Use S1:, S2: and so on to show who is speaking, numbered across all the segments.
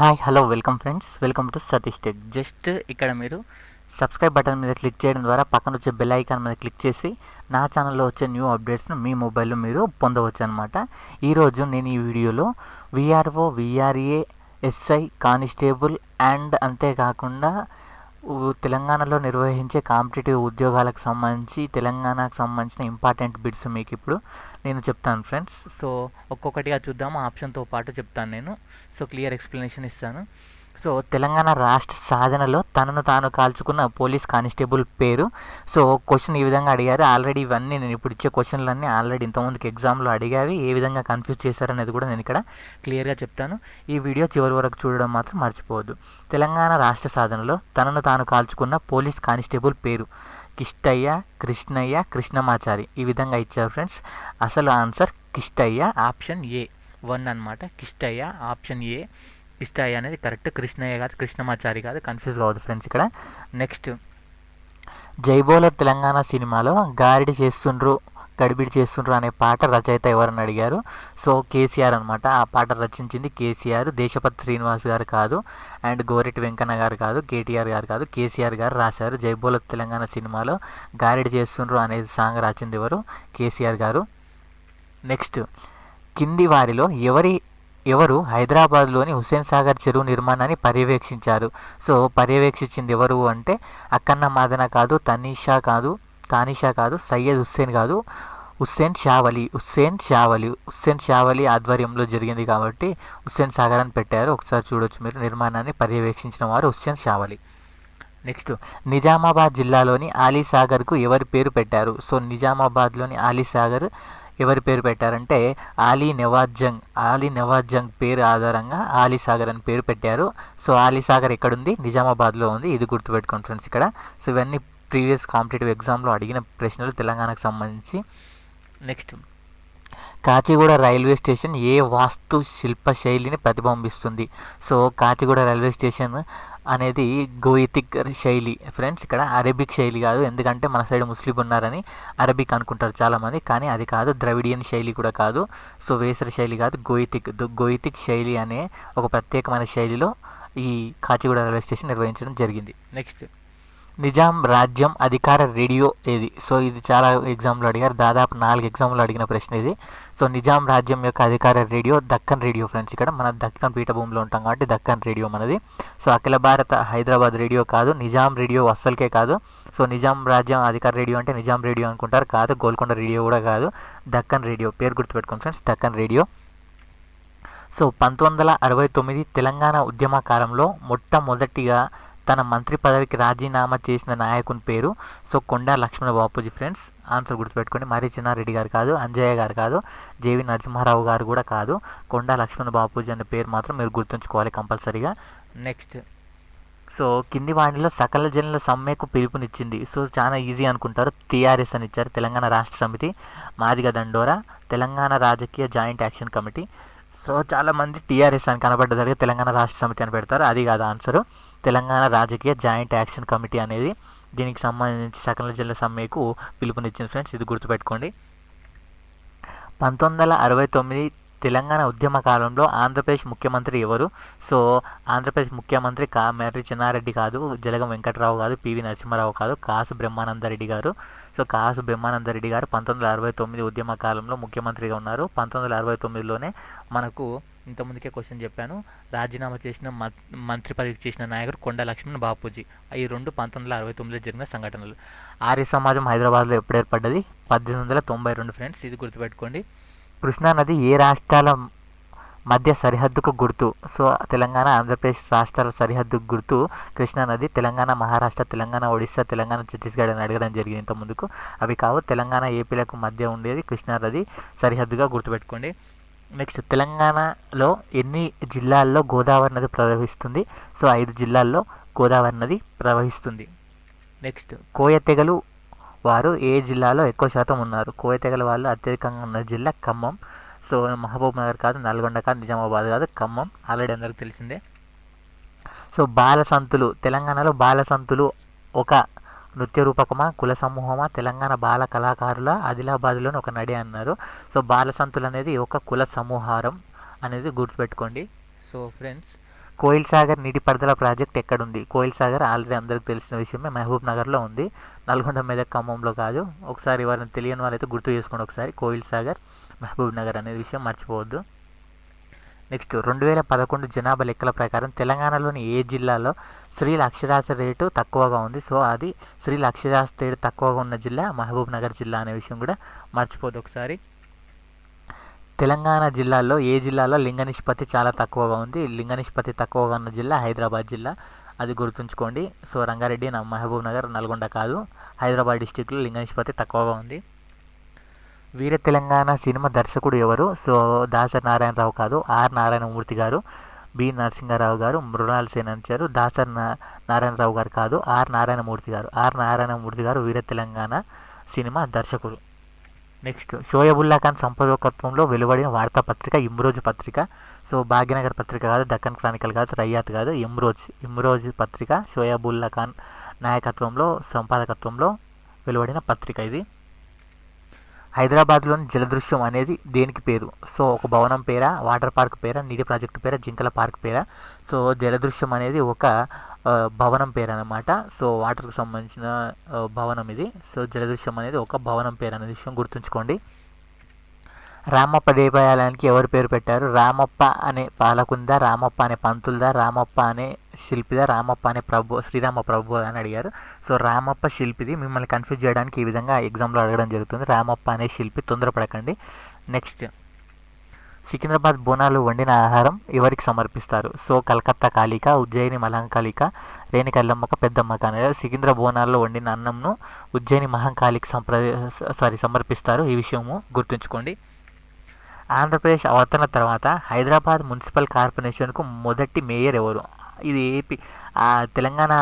S1: Hi hello welcome friends, welcome to Satish tech. Just ఇక్కడ మీరు subscribe button మీద click చేయడం ద్వారా పక్కన వచ్చే బెల్ ఐకాన్ మీద క్లిక్ చేసి నా ఛానల్లో వచ్చే న్యూ అప్డేట్స్ను మీ మొబైల్లో మీరు పొందవచ్చు అనమాట. ఈరోజు నేను ఈ వీడియోలో VRO, VRA, SI, constable and అంతేకాకుండా తెలంగాణలో నిర్వహించే కాంపిటేటివ్ ఉద్యోగాలకు సంబంధించి తెలంగాణకు సంబంధించిన ఇంపార్టెంట్ బిట్స్ మీకు ఇప్పుడు నేను చెప్తాను ఫ్రెండ్స్. సో ఒక్కొక్కటిగా చూద్దాము, ఆప్షన్తో పాటు చెప్తాను నేను. సో క్లియర్ ఎక్స్ప్లెనేషన్ ఇస్తాను. సో తెలంగాణ రాష్ట్ర సాధనలో తనను తాను కాల్చుకున్న పోలీస్ కానిస్టేబుల్ పేరు. సో క్వశ్చన్ ఈ విధంగా అడిగారు. ఆల్రెడీ ఇవన్నీ నేను ఇప్పుడు ఇచ్చే క్వశ్చన్లన్నీ ఆల్రెడీ ఇంతకుముందుకు ఎగ్జామ్లో అడిగారు. ఏ విధంగా కన్ఫ్యూజ్ చేశారనేది కూడా నేను ఇక్కడ క్లియర్గా చెప్తాను. ఈ వీడియో చివరి వరకు చూడడం మాత్రం మర్చిపోవద్దు. తెలంగాణ రాష్ట్ర సాధనలో తనను తాను కాల్చుకున్న పోలీస్ కానిస్టేబుల్ పేరు కిష్టయ్య, కృష్ణయ్య, కృష్ణమాచారి. ఈ విధంగా ఇచ్చారు ఫ్రెండ్స్. అసలు ఆన్సర్ కిష్టయ్య, ఆప్షన్ ఏ 1 అనమాట. Kishtaiah option A. కిష్టయ్య అనేది కరెక్ట్. కృష్ణయ్య కాదు, కృష్ణమాచారి కాదు. కన్ఫ్యూజ్ కావద్దు ఫ్రెండ్స్ ఇక్కడ. నెక్స్ట్, జైబోలో తెలంగాణ సినిమాలో గారిడి చేస్తుండ్రు గడిబిడి చేస్తుండ్రు అనే పాట రచయిత ఎవరని అడిగారు. సో కేసీఆర్ అనమాట. ఆ పాట రచించింది కేసీఆర్. దేశపతి శ్రీనివాస్ గారు కాదు, అండ్ గోరెటి వెంకన్న గారు కాదు, కేటీఆర్ గారు కాదు, కేసీఆర్ గారు రాశారు. జైబోలో తెలంగాణ సినిమాలో గారిడి చేస్తుండ్రు అనే సాంగ్ రాసింది ఎవరు? కేసీఆర్ గారు. నెక్స్ట్, కింది వారిలో ఎవరు హైదరాబాద్లోని హుస్సేన్ సాగర్ చెరువు నిర్మాణాన్ని పర్యవేక్షించారు? సో పర్యవేక్షించింది ఎవరు అంటే అక్కన్న మాదన కాదు, తానిషా కాదు, సయ్యద్ హుస్సేన్ కాదు, హుస్సేన్ షావలి ఆధ్వర్యంలో జరిగింది కాబట్టి హుస్సేన్ సాగర్ అని పెట్టారు. ఒకసారి చూడొచ్చు మీరు. నిర్మాణాన్ని పర్యవేక్షించిన వారు హుస్సేన్ షావలి. నెక్స్ట్, నిజామాబాద్ జిల్లాలోని ఆలీసాగర్కు ఎవరి పేరు పెట్టారు? సో నిజామాబాద్లోని ఆలీసాగర్ ఎవరి పేరు పెట్టారంటే ఆలీ నవాజ్ జంగ్ పేరు ఆధారంగా ఆలీసాగర్ అని పేరు పెట్టారు. సో ఆలీసాగర్ ఎక్కడుంది? నిజామాబాద్లో ఉంది. ఇది గుర్తుపెట్టుకోండి ఫ్రెండ్స్ ఇక్కడ. సో ఇవన్నీ ప్రీవియస్ కాంపిటేటివ్ ఎగ్జామ్లో అడిగిన ప్రశ్నలు తెలంగాణకు సంబంధించి. నెక్స్ట్, కాచిగూడ రైల్వే స్టేషన్ ఏ వాస్తు శిల్ప శైలిని ప్రతిబింబిస్తుంది? సో కాచిగూడ రైల్వే స్టేషన్ అనేది గోయితిక్ శైలి ఫ్రెండ్స్. ఇక్కడ అరబిక్ శైలి కాదు, ఎందుకంటే మన సైడ్ ముస్లిం ఉన్నారని అరబిక్ అనుకుంటారు చాలామంది, కానీ అది కాదు. ద్రవిడియన్ శైలి కూడా కాదు. సో వేసర శైలి కాదు, గోయితిక్ శైలి అనే ఒక ప్రత్యేకమైన శైలిలో ఈ కాచిగూడ రైల్వే స్టేషన్ నిర్వహించడం జరిగింది. నెక్స్ట్, నిజాం రాజ్యం అధికార రేడియో ఏది? సో ఇది చాలా ఎగ్జామ్లో అడిగారు. దాదాపు 4 ఎగ్జామ్లో అడిగిన ప్రశ్న ఇది. సో నిజాం రాజ్యం యొక్క అధికార రేడియో దక్కన్ రేడియో ఫ్రెండ్స్. ఇక్కడ మన దక్కన్ పీఠభూమిలో ఉంటాం కాబట్టి దక్కన్ రేడియో మనది. సో అఖిల భారత హైదరాబాద్ రేడియో కాదు, నిజాం రేడియో అస్సలకే కాదు. సో నిజాం రాజ్యం అధికార రేడియో అంటే నిజాం రేడియో అనుకుంటారు, కాదు. గోల్కొండ రేడియో కూడా కాదు. దక్కన్ రేడియో పేరు గుర్తుపెట్టుకోండి friends, Deccan radio. So 1969 Telangana ఉద్యమ కాలంలో మొట్టమొదటిగా తన మంత్రి పదవికి రాజీనామా చేసిన నాయకుని పేరు? సో కొండా లక్ష్మణ బాపూజీ ఫ్రెండ్స్. ఆన్సర్ గుర్తుపెట్టుకోండి. మరి చిన్నారెడ్డి గారు కాదు, అంజయ్య గారు కాదు, జేవి నరసింహారావు గారు కూడా కాదు. కొండా లక్ష్మణ బాపూజీ అనే పేరు మాత్రం మీరు గుర్తుంచుకోవాలి కంపల్సరీగా. నెక్స్ట్, సో కింది వాటిలో సకల జనుల సమ్మెకు పిలుపునిచ్చింది? సో చాలా ఈజీ అనుకుంటారు. టీఆర్ఎస్ అని ఇచ్చారు, తెలంగాణ రాష్ట్ర సమితి. మాదిగ దండోరా, తెలంగాణ రాజకీయ జాయింట్ యాక్షన్ కమిటీ. సో చాలామంది టీఆర్ఎస్ అని కనబడ్డదడిగా తెలంగాణ రాష్ట్ర సమితి అని పెడతారు. అది కాదు ఆన్సరు. తెలంగాణ రాజకీయ జాయింట్ యాక్షన్ కమిటీ అనేది దీనికి సంబంధించి సకల జిల్లా సమ్మెకు పిలుపునిచ్చింది ఫ్రెండ్స్. ఇది గుర్తుపెట్టుకోండి. 1969 తెలంగాణ ఉద్యమ కాలంలో ఆంధ్రప్రదేశ్ ముఖ్యమంత్రి ఎవరు? సో ఆంధ్రప్రదేశ్ ముఖ్యమంత్రి మర్రి చెన్నారెడ్డి కాదు, జలగం వెంకటరావు కాదు, పివి నరసింహారావు కాదు, కాసు బ్రహ్మానందరెడ్డి గారు. సో కాసు బ్రహ్మానందరెడ్డి గారు 1969 ఉద్యమ కాలంలో ముఖ్యమంత్రిగా ఉన్నారు. 1969లోనే మనకు ఇంతకుముందుకే క్వశ్చన్ చెప్పాను, రాజీనామా చేసిన మంత్రి పదవికి చేసిన నాయకుడు కొండా లక్ష్మణ్ బాపూజీ. ఈ రెండు 1969లో జరిగిన సంఘటనలు. ఆర్య సమాజం హైదరాబాద్లో ఎప్పుడు ఏర్పడ్డది? 1892 ఫ్రెండ్స్. ఇది గుర్తుపెట్టుకోండి. కృష్ణానది ఏ రాష్ట్రాల మధ్య సరిహద్దుకు గుర్తు? సో తెలంగాణ ఆంధ్రప్రదేశ్ రాష్ట్రాల సరిహద్దుకు గుర్తు కృష్ణానది. తెలంగాణ మహారాష్ట్ర, తెలంగాణ ఒడిస్సా, తెలంగాణ ఛత్తీస్గఢ్ అని అడగడం జరిగింది ఇంత ముందుకు. అవి కావు. తెలంగాణ ఏపీలకు మధ్య ఉండేది కృష్ణానది సరిహద్దుగా గుర్తుపెట్టుకోండి. నెక్స్ట్, తెలంగాణలో ఎన్ని జిల్లాల్లో గోదావరి నది ప్రవహిస్తుంది? సో 5 జిల్లాల్లో గోదావరి నది ప్రవహిస్తుంది. నెక్స్ట్, కోయ తెగలు వారు ఏ జిల్లాలో ఎక్కువ శాతం ఉన్నారు? కోయ తెగల వాళ్ళు అత్యధికంగా ఉన్న జిల్లా ఖమ్మం. సో మహబూబ్ నగర్ కాదు, నల్గొండ కాదు, నిజామాబాద్ కాదు, ఖమ్మం. ఆల్రెడీ అందరికి తెలిసిందే. సో బాలసంతులు, తెలంగాణలో బాలసంతులు ఒక నృత్య రూపకమా, కుల సమూహమా? తెలంగాణ బాల కళాకారుల ఆదిలాబాద్లోని ఒక నడి అన్నారు. సో బాలసంతులు అనేది ఒక కుల సమూహారం అనేది గుర్తుపెట్టుకోండి. సో ఫ్రెండ్స్, కోయిల్ సాగర్ నీటిపారుదల ప్రాజెక్ట్ ఎక్కడుంది? కోయిల్ సాగర్ ఆల్రెడీ అందరికీ తెలిసిన విషయమే, మహబూబ్ నగర్లో ఉంది. నల్గొండ, మెదక్, ఖమ్మంలో కాదు. ఒకసారి ఎవరైనా తెలియని వాళ్ళైతే గుర్తు చేసుకోండి ఒకసారి. కోయిల్ సాగర్ మహబూబ్ నగర్ అనే విషయం మర్చిపోవద్దు. నెక్స్ట్ 2011 జనాభా లెక్కల ప్రకారం తెలంగాణలోని ఏ జిల్లాలో స్త్రీల అక్షరాస్యత రేటు తక్కువగా ఉంది? సో అది స్త్రీల అక్షరాస్యత రేటు తక్కువగా ఉన్న జిల్లా మహబూబ్ నగర్ జిల్లా అనే విషయం కూడా మర్చిపోద్దు ఒకసారి. తెలంగాణ జిల్లాల్లో ఏ జిల్లాలో లింగ నిష్పత్తి చాలా తక్కువగా ఉంది? లింగ నిష్పత్తి తక్కువగా ఉన్న జిల్లా హైదరాబాద్ జిల్లా, అది గుర్తుంచుకోండి. సో రంగారెడ్డి, మహబూబ్ నగర్, నల్గొండ కాదు, హైదరాబాద్ డిస్టిక్లో లింగ నిష్పత్తి తక్కువగా ఉంది. వీర తెలంగాణ సినిమా దర్శకుడు ఎవరు? సో దాసరి నారాయణరావు కాదు, ఆర్ నారాయణమూర్తి గారు. బి నరసింహారావు గారు, మృణాల్ సేన్ అంచారు. దాసరి నారాయణరావు గారు కాదు, ఆర్ నారాయణమూర్తి గారు. ఆర్ నారాయణమూర్తి గారు వీర తెలంగాణ సినిమా దర్శకుడు. నెక్స్ట్ షోయబుల్లా ఖాన్ సంపాదకత్వంలో వెలువడిన వార్తాపత్రిక ఇమ్రోజ్ పత్రిక. సో భాగ్యనగర్ పత్రిక కాదు, దక్కన్ క్రానికల్ కాదు, రయ్యాత్ కాదు, ఇమ్రోజ్ పత్రిక షోయబుల్లా ఖాన్ నాయకత్వంలో సంపాదకత్వంలో వెలువడిన పత్రిక ఇది. హైదరాబాద్లోని జలదృశ్యం అనేది దేనికి పేరు? సో ఒక భవనం పేరా, వాటర్ పార్క్ పేరా, నీటి ప్రాజెక్టు పేరా, జింకల పార్క్ పేరా? సో జలదృశ్యం అనేది ఒక భవనం పేరు అన్నమాట. సో వాటర్కి సంబంధించిన భవనం ఇది. సో జలదృశ్యం అనేది ఒక భవనం పేరు అనే విషయం గుర్తుంచుకోండి. రామప్ప దేవాలయానికి ఎవరు పేరు పెట్టారు? రామప్ప అనే పాలకుందా, రామప్ప అనే పంతులదా, రామప్ప అనే శిల్పిదా, రామప్ప అనే శ్రీరామ ప్రభు అని అడిగారు. సో రామప్ప శిల్పిది. మిమ్మల్ని కన్ఫ్యూజ్ చేయడానికి ఈ విధంగా ఎగ్జామ్లో అడగడం జరుగుతుంది. రామప్ప అనే శిల్పి, తొందరపడకండి. నెక్స్ట్ సికింద్రాబాద్ బోనాలు వండిన ఆహారం ఎవరికి సమర్పిస్తారు? సో కలకత్తా కాళిక, ఉజ్జయిని మహంకాళిక, రేణిక ఎల్లమ్మక, పెద్దమ్మక అనేది. సికింద్రా బోనాల్లో వండిన అన్నంను ఉజ్జయిని మహంకాళికి సమర్పిస్తారు. ఈ విషయము గుర్తుంచుకోండి. ఆంధ్రప్రదేశ్ అవతరణ తర్వాత హైదరాబాద్ మున్సిపల్ కార్పొరేషన్కు మొదటి మేయర్ ఎవరు? ఇది ఏపీ తెలంగాణ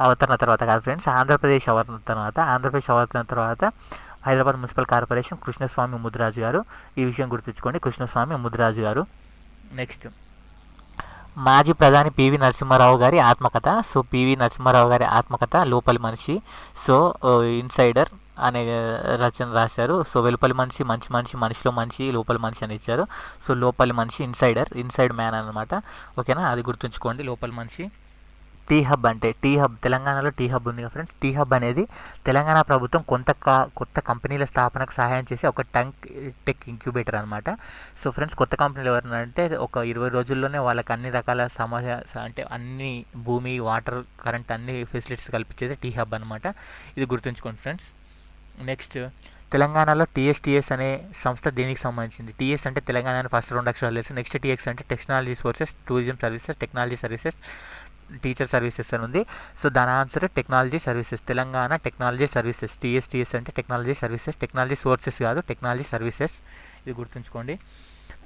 S1: అవతరణ తర్వాత కాదు ఫ్రెండ్స్, ఆంధ్రప్రదేశ్ అవతరణ తర్వాత హైదరాబాద్ మున్సిపల్ కార్పొరేషన్ కృష్ణస్వామి ముదిరాజు గారు. ఈ విషయం గుర్తుంచుకోండి, కృష్ణస్వామి ముదిరాజు గారు. నెక్స్ట్ మాజీ ప్రధాని పివి నరసింహారావు గారి ఆత్మకథ. సో పివి నరసింహారావు గారి ఆత్మకథ లోపలి మనిషి. సో ఇన్సైడర్ అనే రచన రాశారు. సో వెలుపలి మనిషి, మంచి మనిషి, మనిషిలో మనిషి, లోపలి మనిషి అని ఇచ్చారు. సో లోపలి మనిషి ఇన్సైడ్ మ్యాన్ అనమాట. ఓకేనా, అది గుర్తుంచుకోండి. లోపలి మనిషి. టీ హబ్ అంటే తెలంగాణలో టీ హబ్ ఉంది కదా ఫ్రెండ్స్. టీ హబ్ అనేది తెలంగాణ ప్రభుత్వం కొత్త కంపెనీల స్థాపనకు సహాయం చేసే ఒక టెక్ ఇంక్యుబేటర్ అనమాట. సో ఫ్రెండ్స్, కొత్త కంపెనీలు ఎవరంటే ఒక 20 రోజుల్లోనే వాళ్ళకి అన్ని రకాల అంటే అన్ని భూమి, వాటర్, కరెంట్ అన్ని ఫెసిలిటీస్ కల్పించేది టీ హబ్ అనమాట. ఇది గుర్తుంచుకోండి ఫ్రెండ్స్. నెక్స్ట్ తెలంగాణలో టీఎస్టీఎస్ అనే సంస్థ దేనికి సంబంధించింది? టీఎస్ అంటే తెలంగాణ ఫస్ట్ 2 అక్షరాలు తెలుసు. నెక్స్ట్ టీఎక్స్ అంటే technology sources, tourism services, technology services, teacher services అని ఉంది. సో దాని answer technology services. Telangana technology services. TSTS అంటే టెక్నాలజీ సర్వీసెస్, టెక్నాలజీ సోర్సెస్ కాదు, టెక్నాలజీ సర్వీసెస్. ఇది గుర్తుంచుకోండి.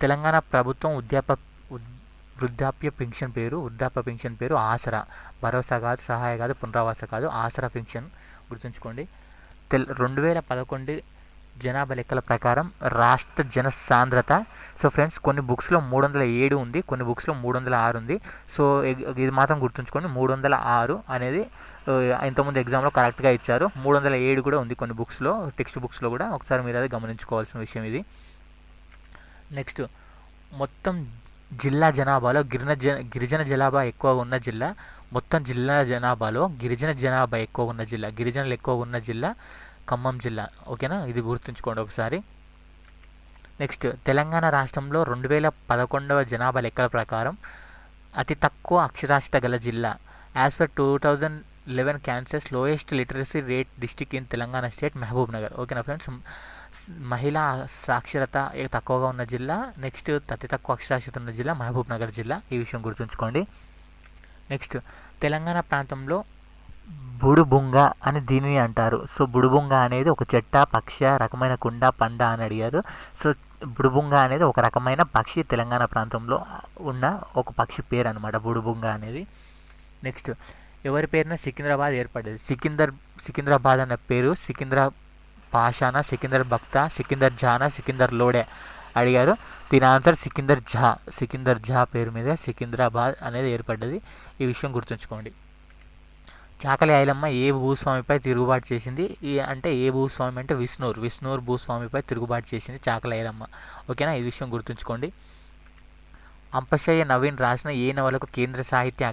S1: తెలంగాణ ప్రభుత్వం వృద్ధాప్య పెన్షన్ పేరు ఆసరా. భరోసా కాదు, సహాయ కాదు, పునరావాస కాదు, ఆసరా పెన్షన్. గుర్తుంచుకోండి. 2011 జనాభా లెక్కల ప్రకారం రాష్ట్ర జనసాంద్రత. సో ఫ్రెండ్స్, కొన్ని బుక్స్లో 307 ఉంది, కొన్ని బుక్స్లో 306 ఉంది. సో ఇది మాత్రం గుర్తుంచుకోండి, 306 అనేది ఇంతకుముందు ఎగ్జామ్లో కరెక్ట్గా ఇచ్చారు. 307 కూడా ఉంది కొన్ని బుక్స్లో, టెక్స్ట్ బుక్స్లో కూడా. ఒకసారి మీరు అది గమనించుకోవాల్సిన విషయం ఇది. నెక్స్ట్ మొత్తం జిల్లా జనాభాలో గిరిజన జనాభా ఎక్కువగా ఉన్న జిల్లా. మొత్తం జిల్లా జనాభాలో జనాభా ఎక్కువగా ఉన్న జిల్లా, గిరిజనులు ఎక్కువగా ఉన్న జిల్లా ఖమ్మం జిల్లా. ఓకేనా, ఇది గుర్తుంచుకోండి ఒకసారి. నెక్స్ట్ తెలంగాణ రాష్ట్రంలో 2011 జనాభా లెక్కల ప్రకారం అతి తక్కువ అక్షరాస్యత గల జిల్లా. యాజ్ పర్ 2011 క్యాన్సర్స్ lowest literacy rate district in Telangana state Mahabubnagar. ఓకేనా ఫ్రెండ్స్, మహిళా సాక్షరత తక్కువగా ఉన్న జిల్లా. నెక్స్ట్ అతి తక్కువ అక్షరాస్యత ఉన్న జిల్లా మహబూబ్ నగర్ జిల్లా. ఈ విషయం గుర్తుంచుకోండి. నెక్స్ట్ తెలంగాణ ప్రాంతంలో బుడుబుంగ అని దీనిని అంటారు. సో బుడుబుంగ అనేది ఒక చెట్ట, పక్ష, రకమైన కుండ, పండ అని అడిగారు. సో బుడుబుంగ అనేది ఒక రకమైన పక్షి, తెలంగాణ ప్రాంతంలో ఉన్న ఒక పక్షి పేరు అనమాట బుడుబుంగ అనేది. నెక్స్ట్ ఎవరి పేరున సికింద్రాబాద్ ఏర్పడ్డది? సికింద్రాబాద్ అన్న పేరు సికింద్ర పాషానా, సికిందర్ భక్త, సికిందర్ జానా, సికిందర్ లోడే అడిగారు. దీని ఆన్సర్ సికిందర్ జా పేరు మీద సికింద్రాబాద్ అనేది ఏర్పడ్డది. ఈ విషయం గుర్తుంచుకోండి. చాకలి ఐలమ్మ ఏ భూస్వామిపై తిరుగుబాటు చేసింది? ఏ భూస్వామి అంటే విష్ణూర్ భూస్వామిపై తిరుగుబాటు చేసింది చాకలి ఐలమ్మ. ఓకేనా, ఈ విషయం గుర్తుంచుకోండి. అంపశయ్య నవీన్ రాసిన ఏ నవలకు కేంద్ర సాహిత్య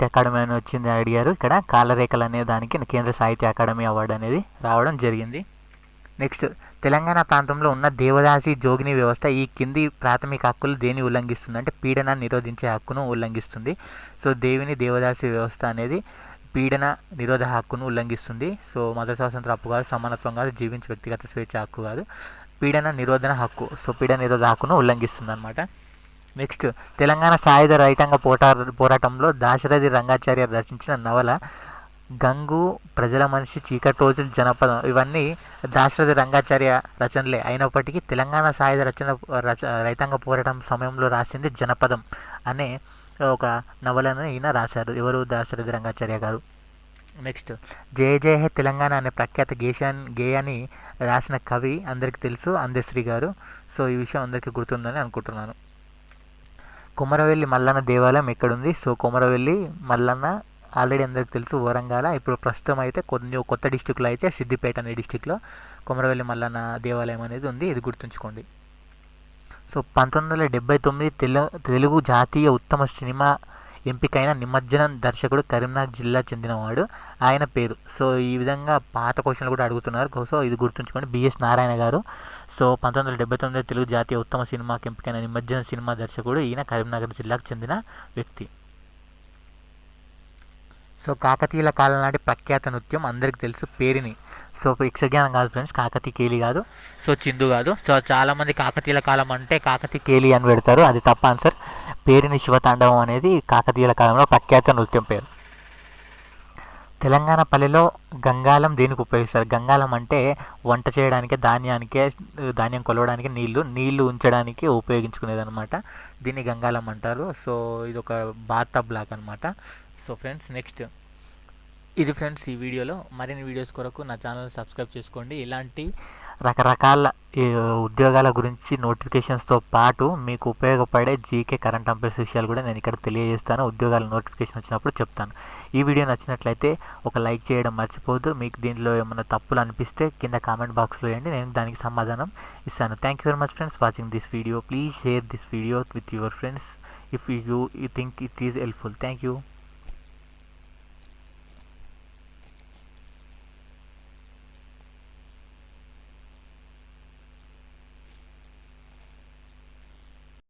S1: అకాడమీ అని వచ్చింది అడిగారు. ఇక్కడ కాలరేఖలు అనే దానికి కేంద్ర సాహిత్య అకాడమీ అవార్డు అనేది రావడం జరిగింది. నెక్స్ట్, తెలంగాణ ప్రాంతంలో ఉన్న దేవదాసి జోగిని వ్యవస్థ ఈ కింది ప్రాథమిక హక్కులు దేని ఉల్లంఘిస్తుంది అంటే పీడనాన్ని నిరోధించే హక్కును ఉల్లంఘిస్తుంది. సో దేవదాసి వ్యవస్థ అనేది పీడన నిరోధ హక్కును ఉల్లంఘిస్తుంది. సో మత స్వాతంత్ర హక్కు కాదు, సమానత్వం కాదు, జీవించే వ్యక్తిగత స్వేచ్ఛ హక్కు కాదు, పీడన నిరోధన హక్కు. సో పీడన నిరోధ హక్కును ఉల్లంఘిస్తుంది అనమాట. నెక్స్ట్, తెలంగాణ సాయుధ రైతాంగ పోరాటంలో దాశరథి రంగాచార్య రచించిన నవల గంగు, ప్రజల మనిషి, చీకటి రోజులు, జనపదం ఇవన్నీ దాశరథి రంగాచార్య రచనలే అయినప్పటికీ తెలంగాణ సాయుధ రైతాంగ పోరాటం సమయంలో రాసింది జనపదం అనే ఒక నవలను ఈయన రాశారు. ఎవరు? దాశరథి రంగాచార్య గారు. నెక్స్ట్, జయ జయ హే తెలంగాణ అనే ప్రఖ్యాత గేయాన్ని రాసిన కవి అందరికీ తెలుసు, అందశ్రీ గారు. సో ఈ విషయం అందరికీ గుర్తుందని అనుకుంటున్నాను. కొమరవెల్లి మల్లన్న దేవాలయం ఎక్కడుంది? సో కొమరవెల్లి మల్లన్న ఆల్రెడీ అందరికీ తెలుసు, వరంగల్. ఇప్పుడు ప్రస్తుతం అయితే కొత్త డిస్టిక్లో అయితే సిద్దిపేట అనే డిస్టిక్లో కొమరవెల్లి మల్లన్న దేవాలయం అనేది ఉంది, ఇది గుర్తుంచుకోండి. సో 1979 తెలుగు జాతీయ ఉత్తమ సినిమా ఎంపికైన నిమజ్జనం దర్శకుడు కరీంనగర్ జిల్లా చెందినవాడు, ఆయన పేరు. సో ఈ విధంగా పాత క్వశ్చన్లు కూడా అడుగుతున్నారు, సో ఇది గుర్తుంచుకోండి. బిఎస్ నారాయణ గారు. సో 1979 తెలుగు జాతీయ ఉత్తమ సినిమాకి ఎంపికైన నిమజ్జనం సినిమా దర్శకుడు, ఈయన కరీంనగర్ జిల్లాకు చెందిన వ్యక్తి. సో కాకతీయుల కాలం నాటి ప్రఖ్యాత నృత్యం అందరికీ తెలుసు, పేరిని. సో యక్షగానం కాదు ఫ్రెండ్స్, కాకతీ కేలి కాదు, సో చిందు కాదు. సో చాలామంది కాకతీయుల కాలం అంటే కాకతీ కేలి అని పెడతారు, అది తప్ప ఆన్సర్. పేరిని శివతాండవం అనేది కాకతీయుల కాలంలో ప్రఖ్యాత నృత్యం పేరు. తెలంగాణ పల్లెలో గంగాలం దేనికి ఉపయోగిస్తారు? గంగాలం అంటే వంట చేయడానికి, ధాన్యం కొలవడానికి, నీళ్లు ఉంచడానికి ఉపయోగించుకునేది అనమాట. దీన్ని గంగాలం అంటారు. సో ఇది ఒక బాత్ టబ్ లాగా అనమాట. సో ఫ్రెండ్స్, నెక్స్ట్ ఇది ఫ్రెండ్స్ ఈ వీడియోలో. మరిన్ని వీడియోస్ కొరకు నా ఛానల్ని సబ్స్క్రైబ్ చేసుకోండి. ఇలాంటి రకరకాల ఉద్యోగాల గురించి నోటిఫికేషన్స్తో పాటు మీకు ఉపయోగపడే జీకే, కరెంట్ అఫైర్స్ విషయాలు కూడా నేను ఇక్కడ తెలియజేస్తాను. ఉద్యోగాల నోటిఫికేషన్ వచ్చినప్పుడు చెప్తాను. ఈ వీడియో నచ్చినట్లయితే ఒక లైక్ చేయడం మర్చిపోవద్దు. మీకు దీంట్లో ఏమైనా తప్పులు అనిపిస్తే కింద కామెంట్ బాక్స్లో వేయండి, నేను దానికి సమాధానం ఇస్తాను. Thank you very much friends watching this video. Please share this video with your friends if you think it is helpful. Thank you.